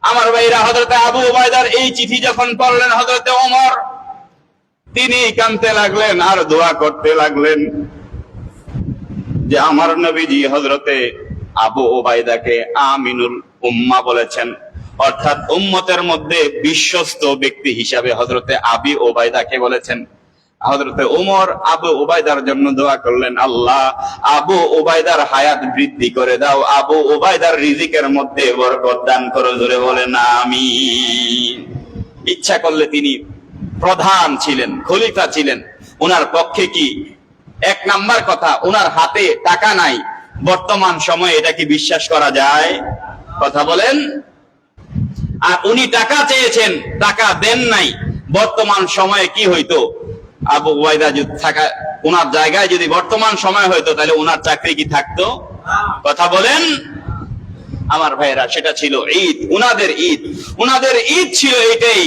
আমার ভাইরা, হযরতে আবু ওবায়দার এই চিঠি যখন পড়লেন হযরতে ওমর, তিনি কাঁদতে লাগলেন আর দোয়া করতে লাগলেন যে আমার নবীজি হযরতে আবু ওবায়দাকে আমিনুল উম্মাহ বলেছেন, অর্থাৎ উম্মতের মধ্যে বিশ্বস্ত ব্যক্তি হিসাবে হযরতে আবু ওবায়দাকে বলেছেন। হযরতে ওমর আবু উবাইদার জন্য দোয়া করলেন, আল্লাহ আবু উবাইদার হায়াত বৃদ্ধি করে দাও, আবু উবাইদার রিজিকের মধ্যে বরকত দান করো। জোরে বলেন আমিন। ইচ্ছা করলে তিনি প্রধান ছিলেন, খলিফা ছিলেন, ওনার পক্ষে কি এক নাম্বার কথা, ওনার হাতে টাকা নাই। বর্তমান সময়ে এটা কি বিশ্বাস করা যায়? কথা বলেন। আর উনি টাকা চেয়েছেন, টাকা দেন নাই। বর্তমান সময়ে কি হইতো? আবু উবাইদা যদি থাকা, ওনার জায়গায় যদি বর্তমান সময় হইতো, তাহলে ওনার চাকরি কি থাকতো? কথা বলেন আমার ভাইয়েরা। সেটা ছিল ঈদ, উনাদের ঈদ। উনাদের ঈদ ছিল এটাই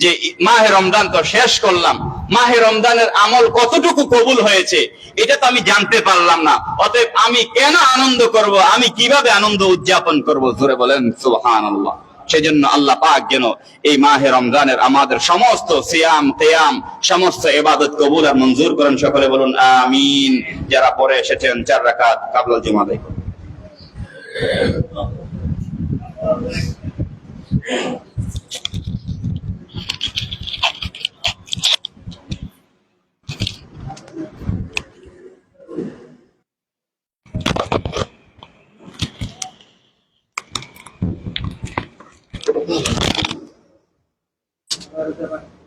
যে মাহে রমজান তো শেষ করলাম, মাহে রমজানের আমল কতটুকু কবুল হয়েছে এটা তো আমি জানতে পারলাম না। অতএব আমি কেন আনন্দ করব, আমি কিভাবে আনন্দ উদযাপন করব? জোরে বলেন সুবহানাল্লাহ। সেজন্য আল্লাহ পাক যেন এই মাহে রমজানের আমাদের সমস্ত সিয়াম কিয়াম সমস্ত ইবাদত কবুল আর মঞ্জুর করেন। সকলে বলুন আমিন। যারা পরে এসেছেন 4 রাকাত কাবলাল জুমা আদায় করুন। Gracias.